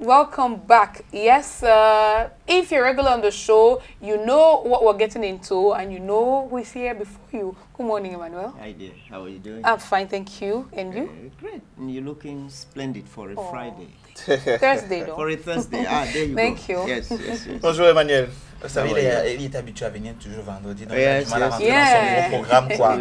Welcome back. Yes, if you're regular on the show, you know what we're getting into and you know who is here before you. Good morning, Emmanuel. Hi dear, how are you doing? I'm fine, thank you. And you? Great. You're looking splendid for a Friday. Thursday, though. For a Thursday. There you Thank go. you. Yes. Bonjour Emmanuel. Vous savez, il est habitué à venir toujours vendredi, donc il a Yes, du mal à yes. rentrer dans son gros programme, quoi.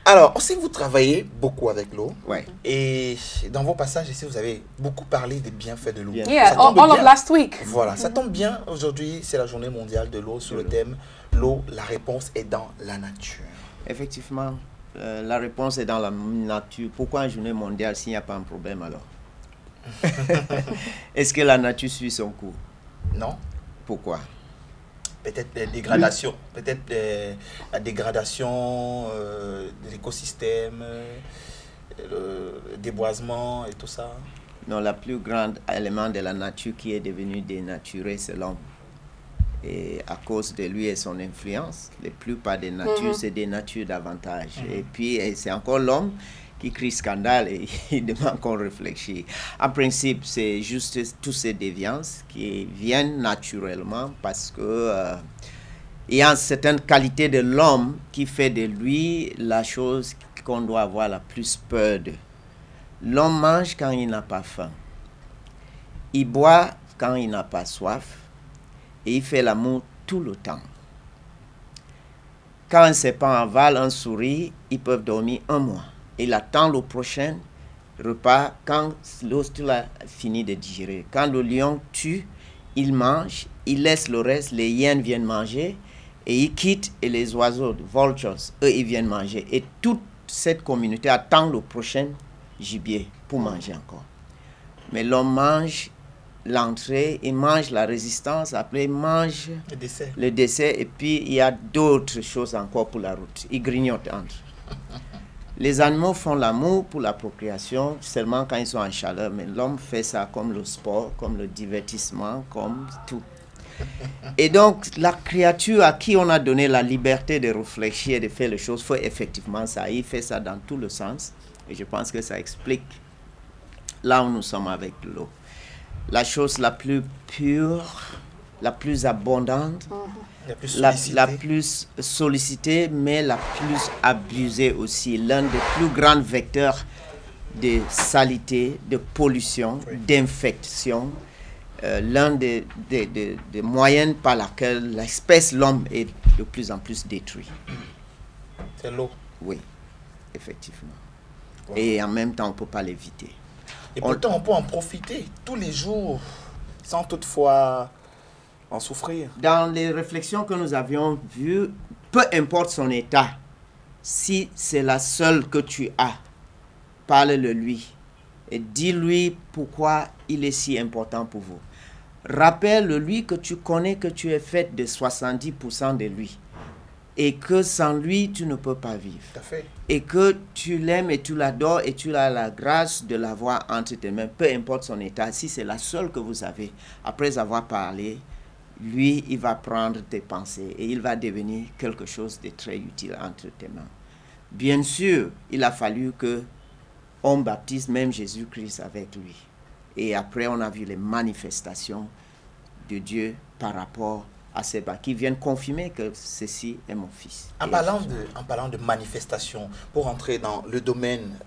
Alors, on sait que vous travaillez beaucoup avec l'eau. Ouais. Et dans vos passages ici, vous avez beaucoup parlé des bienfaits de l'eau. Bien. Yeah, Ça tombe all of bien. last week. Voilà, ça tombe bien. Aujourd'hui, c'est la journée mondiale de l'eau sur le thème l'eau, la réponse est dans la nature. Effectivement, la réponse est dans la nature. Pourquoi une journée mondiale s'il n'y a pas un problème alors? Est-ce que la nature suit son cours? Non? Pourquoi? Peut-être la dégradation, la dégradation de l'écosystème, le déboisement et tout ça. Non, le plus grand élément de la nature qui est devenu dénaturé, c'est l'homme. Et à cause de lui et son influence, la plupart des natures se dénaturent davantage. Et puis, c'est encore l'homme qui crie scandale et il demande qu'on réfléchisse. En principe, c'est juste toutes ces déviances qui viennent naturellement parce que il y a une certaine qualité de l'homme qui fait de lui la chose qu'on doit avoir la plus peur de. L'homme mange quand il n'a pas faim. Il boit quand il n'a pas soif. Et il fait l'amour tout le temps. Quand un serpent avale un souris, ils peuvent dormir un mois. Il attend le prochain repas quand l'autre a fini de digérer. Quand le lion tue, il mange, il laisse le reste, les hyènes viennent manger et il quitte et les oiseaux, vultures, eux, ils viennent manger. Et toute cette communauté attend le prochain gibier pour manger encore. Mais l'homme mange l'entrée, il mange la résistance, après il mange le dessert et puis il y a d'autres choses encore pour la route. Il grignote entre. Les animaux font l'amour pour la procréation seulement quand ils sont en chaleur, mais l'homme fait ça comme le sport, comme le divertissement, comme tout. Et donc, la créature à qui on a donné la liberté de réfléchir et de faire les choses fait effectivement ça. Il fait ça dans tout le sens. Et je pense que ça explique là où nous sommes avec l'eau. La chose la plus pure, la plus abondante, la plus sollicitée, mais la plus abusée aussi. L'un des plus grands vecteurs de saleté, de pollution, d'infection. L'un des moyens par lesquels l'espèce l'homme est de plus en plus détruit. C'est l'eau. Oui, effectivement. Wow. Et en même temps, on ne peut pas l'éviter. Et pourtant, on peut en profiter tous les jours sans toutefois en souffrir. Dans les réflexions que nous avions vues, peu importe son état, si c'est la seule que tu as, parle-le lui et dis-lui pourquoi il est si important pour vous. Rappelle-lui que tu connais que tu es faite de 70% de lui et que sans lui, tu ne peux pas vivre. Tout à fait. Et que tu l'aimes et tu l'adores et tu as la grâce de l'avoir entre tes mains, peu importe son état. Si c'est la seule que vous avez, après avoir parlé, lui, il va prendre tes pensées et il va devenir quelque chose de très utile entre tes mains. Bien sûr, il a fallu que on baptise même Jésus-Christ avec lui. Et après, on a vu les manifestations de Dieu par rapport à ces bas qui viennent confirmer que ceci est mon fils. En parlant de manifestation, pour entrer dans le domaine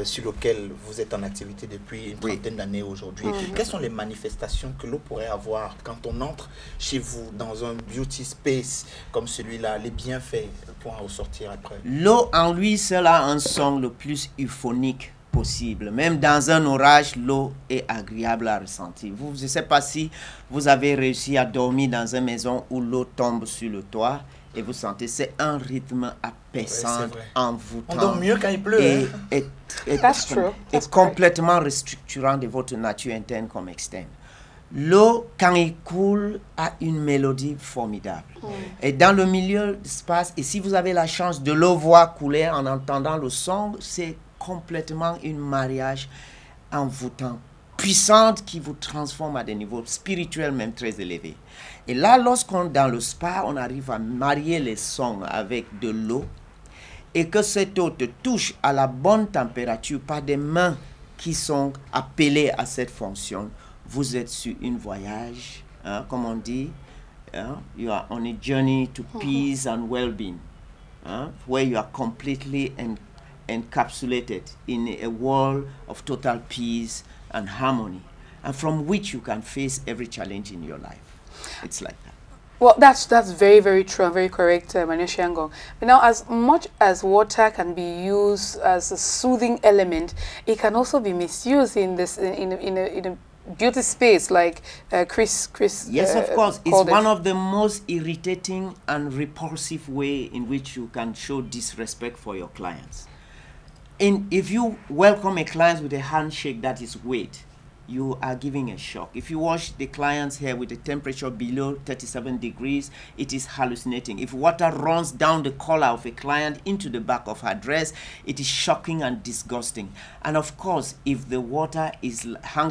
sur lequel vous êtes en activité depuis une trentaine d'années aujourd'hui, quelles sont les manifestations que l'eau pourrait avoir quand on entre chez vous dans un beauty space comme celui-là, les bienfaits pour en ressortir après? L'eau en lui seul a un son le plus euphonique possible. Même dans un orage, l'eau est agréable à ressentir. Je ne sais pas si vous avez réussi à dormir dans une maison où l'eau tombe sur le toit et vous sentez, c'est un rythme apaisant, envoûtant. On dort mieux quand il pleut. Et complètement restructurant de votre nature interne comme externe. L'eau, quand il coule, a une mélodie formidable. Et dans le milieu d'espace, et si vous avez la chance de le voir couler en entendant le son, c'est complètement un mariage envoûtant, puissante qui vous transforme à des niveaux spirituels même très élevés. Et là, lorsqu'on dans le spa, on arrive à marier les sons avec de l'eau et que cette eau te touche à la bonne température par des mains qui sont appelées à cette fonction, vous êtes sur une voyage, hein, comme on dit, hein, you are on a journey to peace and well-being, hein, where you are completely encapsulated in a world of total peace and harmony, and from which you can face every challenge in your life. It's like that. Well, that's very, very true and very correct, Maneshango. But now, as much as water can be used as a soothing element, it can also be misused in this in a beauty space, like Chris. Yes, of course. It's one of the most irritating and repulsive way in which you can show disrespect for your clients. If you welcome a client with a handshake that is wet, you are giving a shock. If you wash the client's hair with a temperature below 37 degrees, it is hallucinating. If water runs down the collar of a client into the back of her dress, it is shocking and disgusting. And of course, if the water is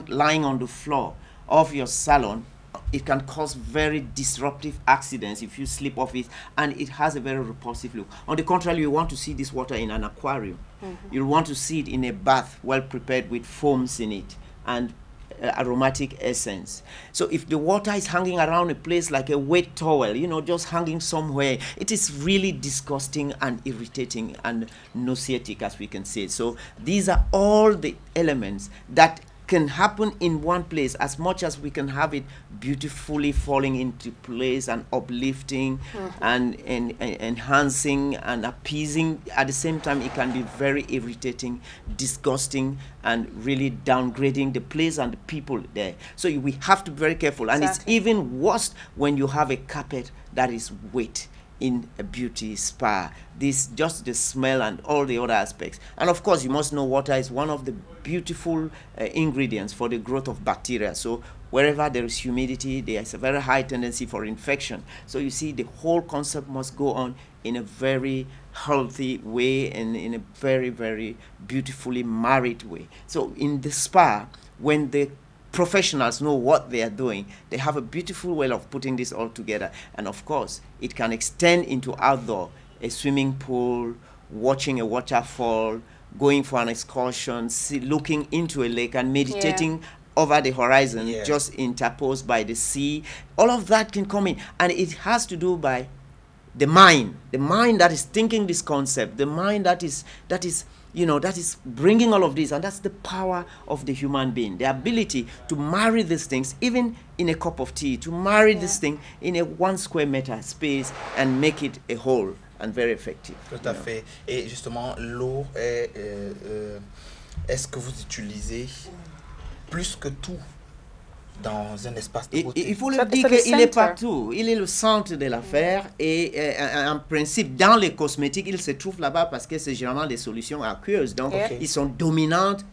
lying on the floor of your salon, it can cause very disruptive accidents if you slip off it, and it has a very repulsive look. On the contrary, you want to see this water in an aquarium. You want to see it in a bath well prepared with foams in it and aromatic essence. So if the water is hanging around a place like a wet towel, you know, just hanging somewhere, it is really disgusting and irritating and nauseatic, as we can say. So these are all the elements that can happen in one place, as much as we can have it beautifully falling into place and uplifting and enhancing and appeasing. At the same time, it can be very irritating, disgusting, and really downgrading the place and the people there. So we have to be very careful. And it's even worse when you have a carpet that is wet in a beauty spa. This, just the smell and all the other aspects. And of course, you must know water is one of the beautiful ingredients for the growth of bacteria. So wherever there is humidity, there is a very high tendency for infection. So you see, the whole concept must go on in a very healthy way and in a very, very beautifully married way. So in the spa, when the professionals know what they are doing, they have a beautiful way of putting this all together. And of course, it can extend into outdoor, a swimming pool, watching a waterfall, going for an excursion, looking into a lake and meditating over the horizon, just interposed by the sea. All of that can come in, and it has to do by the mind that is thinking this concept, the mind that is you know, that is bringing all of this, and that's the power of the human being, the ability to marry these things, even in a cup of tea, to marry this thing in a 1 square meter space and make it a whole and very effective. Tout à fait. Et justement, l'eau est-ce que vous utilisez plus que tout dans un espace de beauté? Il faut le dire qu'il est partout. Il est le centre de l'affaire et en principe, dans les cosmétiques, il se trouve là-bas parce que c'est généralement des solutions aqueuses. Donc, ils sont dominantes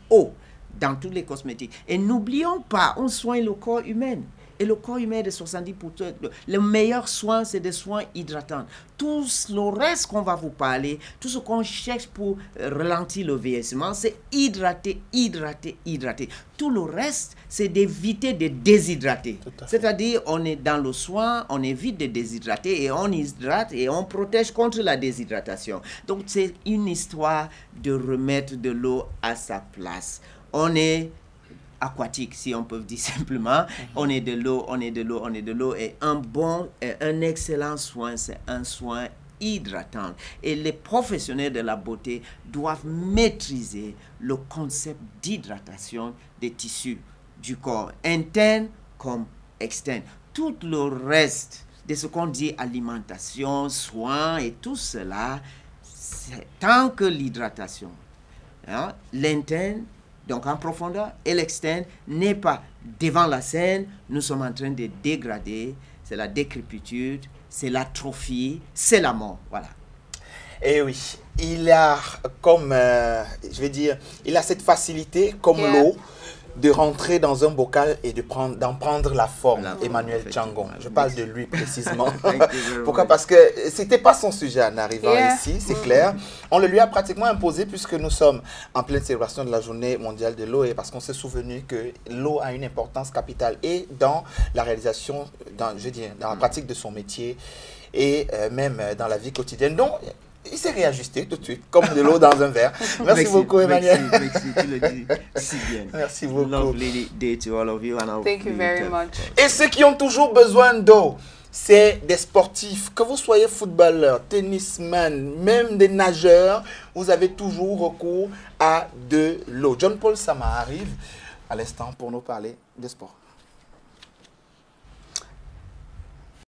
dans tous les cosmétiques. Et n'oublions pas, on soigne le corps humain. Et le corps humain est de 70%. Le meilleur soin, c'est des soins hydratants. Tout le reste qu'on va vous parler, tout ce qu'on cherche pour ralentir le vieillissement, c'est hydrater, hydrater, hydrater. Tout le reste, c'est d'éviter de déshydrater. C'est-à-dire, on est dans le soin, on évite de déshydrater et on hydrate et on protège contre la déshydratation. Donc, c'est une histoire de remettre de l'eau à sa place. On est aquatique, si on peut dire simplement. On est de l'eau, on est de l'eau, on est de l'eau. Et un excellent soin, c'est un soin hydratant. Et les professionnels de la beauté doivent maîtriser le concept d'hydratation des tissus du corps, interne comme externe. Tout le reste de ce qu'on dit alimentation, soins et tout cela, tant que l'hydratation, l'interne, donc en profondeur, et l'externe n'est pas devant la scène, nous sommes en train de dégrader. C'est la décrépitude, c'est l'atrophie, c'est la mort. Voilà. Et oui, il a comme, je vais dire, il a cette facilité, comme l'eau, de rentrer dans un bocal et d'en prendre la forme. Emmanuel Tchangon, je parle de lui précisément. Pourquoi? Parce que c'était pas son sujet en arrivant ici, c'est clair. On le lui a pratiquement imposé puisque nous sommes en pleine célébration de la journée mondiale de l'eau et parce qu'on s'est souvenu que l'eau a une importance capitale et dans la réalisation, dans la pratique de son métier et même dans la vie quotidienne. Donc, il s'est réajusté tout de suite, comme de l'eau dans un verre. Merci beaucoup, Emmanuel. Merci, tu le dis si bien. Merci beaucoup. Lovely day to all of you. And Thank you very much. Et ceux qui ont toujours besoin d'eau, c'est des sportifs, que vous soyez footballeur, tennisman, même des nageurs, vous avez toujours recours à de l'eau. John Paul Sama arrive à l'instant pour nous parler de sport.